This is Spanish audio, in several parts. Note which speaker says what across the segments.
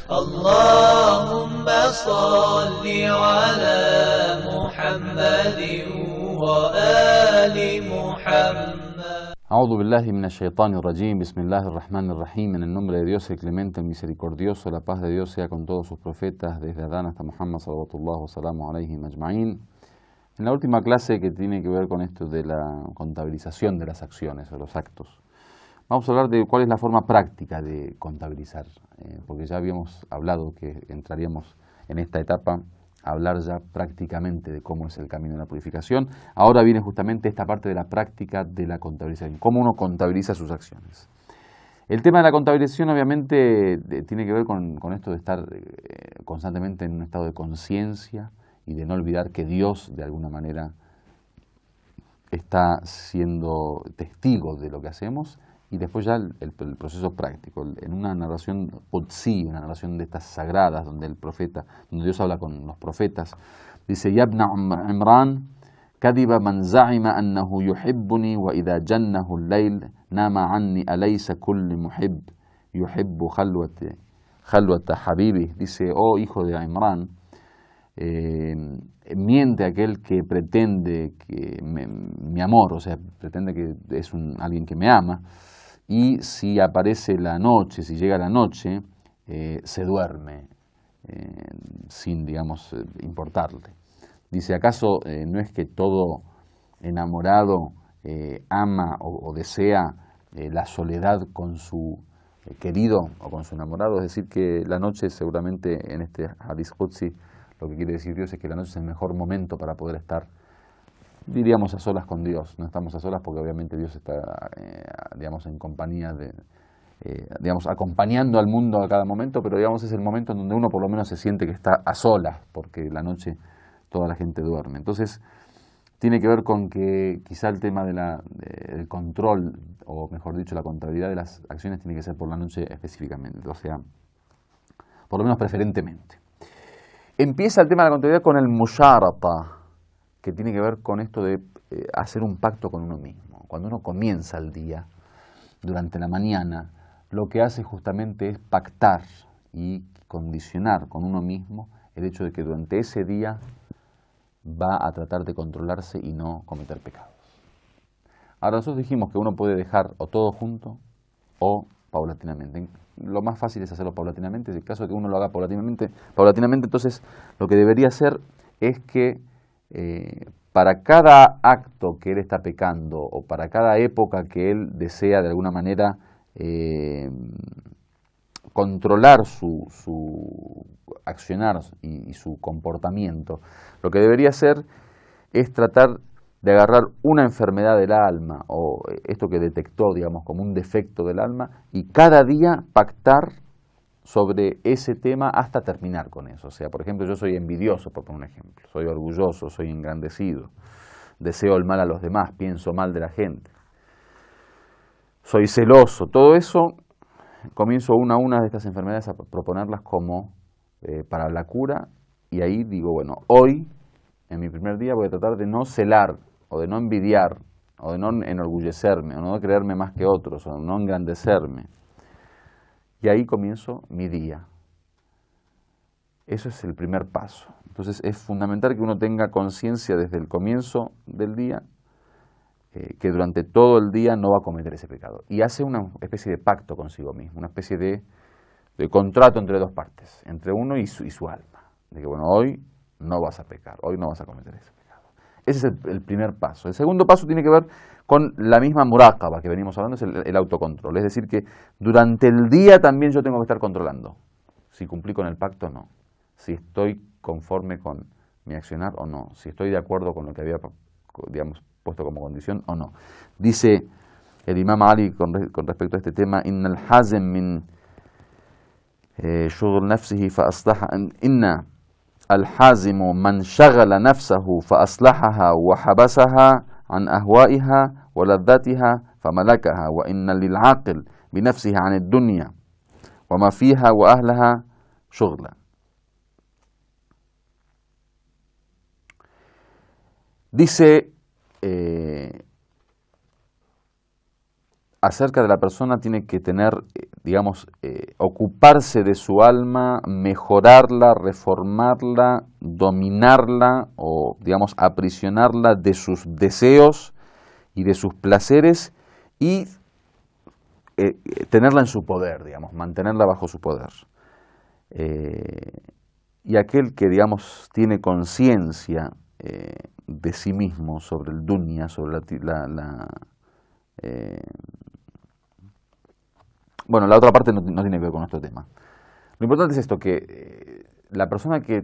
Speaker 1: اللهم صل على محمد وآل محمد.
Speaker 2: A'udhu billahi minash shaitanir rajim, bismillahir rahmanir rahim, en el nombre de Dios el clemente, el misericordioso, la paz de Dios sea con todos sus profetas, desde Adán hasta Muhammad sallallahu wasalamu alayhi majma'in. En la última clase que tiene que ver con esto de la contabilización de las acciones o los actos, vamos a hablar de cuál es la forma práctica de contabilizar, porque ya habíamos hablado que entraríamos en esta etapa a hablar ya prácticamente de cómo es el camino de la purificación. Ahora viene justamente esta parte de la práctica de la contabilización, cómo uno contabiliza sus acciones. El tema de la contabilización obviamente tiene que ver con esto de estar constantemente en un estado de conciencia y de no olvidar que Dios de alguna manera está siendo testigo de lo que hacemos. Y después ya el proceso práctico, en una narración qudsi, una narración de estas sagradas, donde Dios habla con los profetas, dice: Ya ibn Imran, kadiba man za'ima annahu yuhibbuni wa idha jannahu al-layl nama anni alaysa kulli muhibb yuhibbu khalwata habibi. Dice: oh hijo de Imran, miente aquel que pretende que mi amor, o sea, pretende que es alguien que me ama, y si aparece la noche, si llega la noche, se duerme sin, digamos, importarle. Dice: ¿acaso no es que todo enamorado ama o desea la soledad con su querido o con su enamorado? Es decir, que la noche, seguramente en este Hadith Qudsi, lo que quiere decir Dios es que la noche es el mejor momento para poder estar, diríamos, a solas con Dios. No estamos a solas porque obviamente Dios está, digamos, en compañía digamos, acompañando al mundo a cada momento, pero digamos es el momento en donde uno por lo menos se siente que está a solas, porque la noche toda la gente duerme. Entonces, tiene que ver con que quizá el tema del control, o mejor dicho, la contabilidad de las acciones tiene que ser por la noche específicamente, o sea, por lo menos preferentemente. Empieza el tema de la contabilidad con el musharata, que tiene que ver con esto de hacer un pacto con uno mismo. Cuando uno comienza el día, durante la mañana, lo que hace justamente es pactar y condicionar con uno mismo el hecho de que durante ese día va a tratar de controlarse y no cometer pecados. Ahora, nosotros dijimos que uno puede dejar o todo junto o paulatinamente. Lo más fácil es hacerlo paulatinamente. En el caso de que uno lo haga paulatinamente, entonces lo que debería hacer es que para cada acto que él está pecando o para cada época que él desea de alguna manera controlar su accionar y su comportamiento, lo que debería hacer es tratar de agarrar una enfermedad del alma o esto que detectó, digamos, como un defecto del alma, y cada día pactar sobre ese tema hasta terminar con eso. O sea, por ejemplo, yo soy envidioso, por poner un ejemplo, soy orgulloso, soy engrandecido, deseo el mal a los demás, pienso mal de la gente, soy celoso. Todo eso comienzo una a una de estas enfermedades a proponerlas como para la cura, y ahí digo, bueno, hoy, en mi primer día, voy a tratar de no celar, o de no envidiar, o de no enorgullecerme, o no creerme más que otros, o no engrandecerme. Y ahí comienzo mi día. Eso es el primer paso. Entonces es fundamental que uno tenga conciencia desde el comienzo del día que durante todo el día no va a cometer ese pecado. Y hace una especie de pacto consigo mismo, una especie de contrato entre dos partes, entre uno y su alma. De que, bueno, hoy no vas a pecar, hoy no vas a cometer ese pecado. Ese es el primer paso. El segundo paso tiene que ver con la misma muráqaba que venimos hablando, es el autocontrol. Es decir, que durante el día también yo tengo que estar controlando si cumplí con el pacto o no, si estoy conforme con mi accionar o no, si estoy de acuerdo con lo que había, digamos, puesto como condición o no. Dice el Imam Ali con respecto a este tema: Inna al-hazm min shughul nafsihi fa aslaha, inna al-hazimu man shaghala nafsahu fa aslahaha wa habasaha an ahwaiha wa ladhatiha fa malakaha wa inna lil-aqil bi nafsihi an ad-dunya wa ma fiha wa ahlaha shughla. Dice acerca de la persona tiene que tener, digamos, ocuparse de su alma, mejorarla, reformarla, dominarla o, digamos, aprisionarla de sus deseos y de sus placeres y tenerla en su poder, digamos, mantenerla bajo su poder. Y aquel que, digamos, tiene conciencia de sí mismo sobre el dunya, sobre bueno, la otra parte no tiene que ver con nuestro tema. Lo importante es esto, que la persona que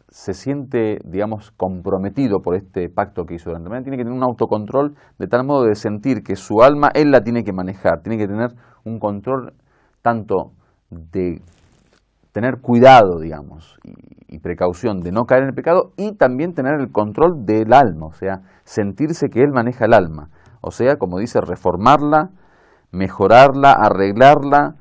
Speaker 2: se siente, digamos, comprometido por este pacto que hizo durante la mañana, tiene que tener un autocontrol de tal modo de sentir que su alma él la tiene que manejar, tiene que tener un control tanto de tener cuidado, digamos, y precaución de no caer en el pecado, y también tener el control del alma, o sea, sentirse que él maneja el alma, o sea, como dice, reformarla, mejorarla, arreglarla,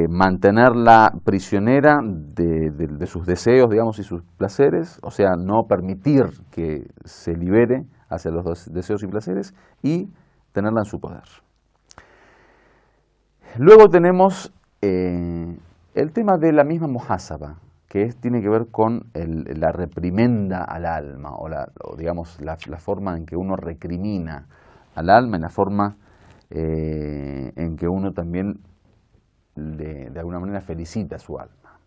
Speaker 2: mantenerla prisionera de sus deseos, digamos, y sus placeres, o sea, no permitir que se libere hacia los deseos y placeres, y tenerla en su poder. Luego tenemos el tema de la misma muhasaba, que tiene que ver con la reprimenda al alma, o digamos, la forma en que uno recrimina al alma, en la forma en que uno también de alguna manera felicita a su alma,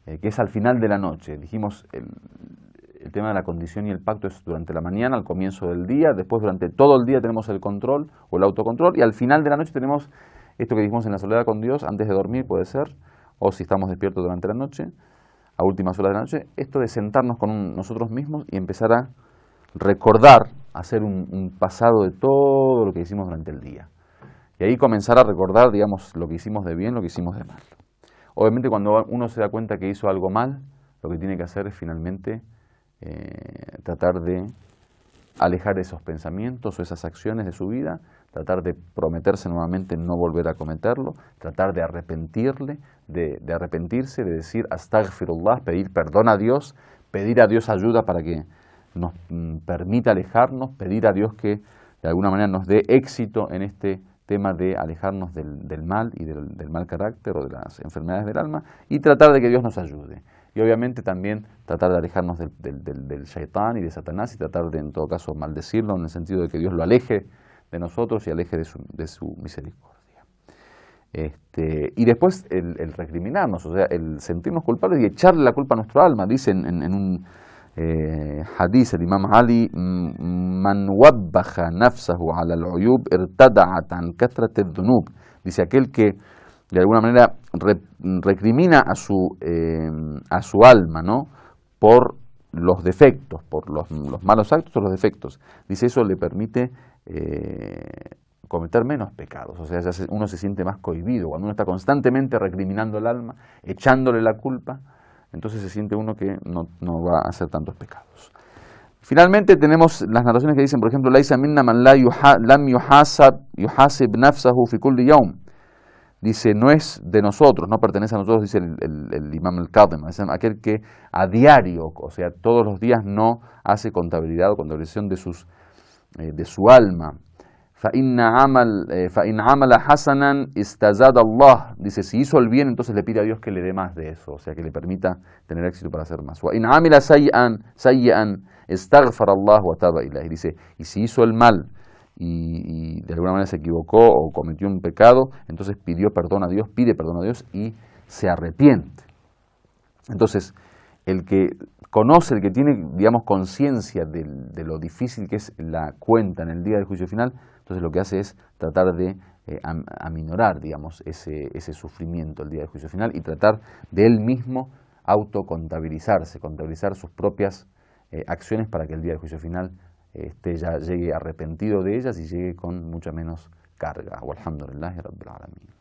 Speaker 2: que es al final de la noche. Dijimos, el tema de la condición y el pacto es durante la mañana, al comienzo del día, después durante todo el día tenemos el control o el autocontrol, y al final de la noche tenemos esto que dijimos en la soledad con Dios, antes de dormir puede ser, o si estamos despiertos durante la noche, a últimas horas de la noche, esto de sentarnos con nosotros mismos y empezar a recordar, hacer un pasado de todo lo que hicimos durante el día. Y ahí comenzar a recordar, digamos, lo que hicimos de bien, lo que hicimos de mal. Obviamente cuando uno se da cuenta que hizo algo mal, lo que tiene que hacer es finalmente tratar de alejar esos pensamientos o esas acciones de su vida, tratar de prometerse nuevamente no volver a cometerlo, tratar de arrepentirse, de decir astaghfirullah, pedir perdón a Dios, pedir a Dios ayuda para que nos permita alejarnos, pedir a Dios que de alguna manera nos dé éxito en este tema de alejarnos del mal y del mal carácter o de las enfermedades del alma, y tratar de que Dios nos ayude. Y obviamente también tratar de alejarnos del shaitán y de Satanás, y tratar de, en todo caso, maldecirlo en el sentido de que Dios lo aleje de nosotros y aleje de su misericordia. Y después el recriminarnos, o sea, el sentirnos culpables y echarle la culpa a nuestro alma. Dice en un hadith el Imam Ali, man wabbaja nafsahu ala al-uyub irtada'at an kathrat ad-dhunub. Dice, aquel que de alguna manera recrimina a su alma, ¿no?, por los defectos, por los malos actos o los defectos. Dice, eso le permite cometer menos pecados, o sea, uno se siente más cohibido. Cuando uno está constantemente recriminando el alma, echándole la culpa, entonces se siente uno que no va a hacer tantos pecados. Finalmente tenemos las narraciones que dicen, por ejemplo, Laisa minna man lam yuhasib nafsahu fi kulli yawm. Dice, no es de nosotros, no pertenece a nosotros, dice el Imam al-Kadhim, aquel que a diario, o sea, todos los días no hace contabilidad o contabilización de su alma. فَإِنْ عَمَلَ حَسَنًا اسْتَزَادَ اللَّهُ. Dice, si hizo el bien, entonces le pide a Dios que le dé más de eso, o sea, que le permita tener éxito para hacer más. وَإِنْ عَمِلَ سَيِّئًا اسْتَغْفَرَ اللَّهُ وَتَابَ إِلَيْهِ. Dice, y si hizo el mal y de alguna manera se equivocó o cometió un pecado, entonces pide perdón a Dios y se arrepiente. Entonces, el que conoce, el que tiene, digamos, conciencia de lo difícil que es la cuenta en el día del juicio final, entonces lo que hace es tratar de aminorar, digamos, ese sufrimiento el día del juicio final, y tratar de él mismo contabilizar sus propias acciones para que el día del juicio final ya llegue arrepentido de ellas y llegue con mucha menos carga. Walhamdulillahi Rabbil Alamin.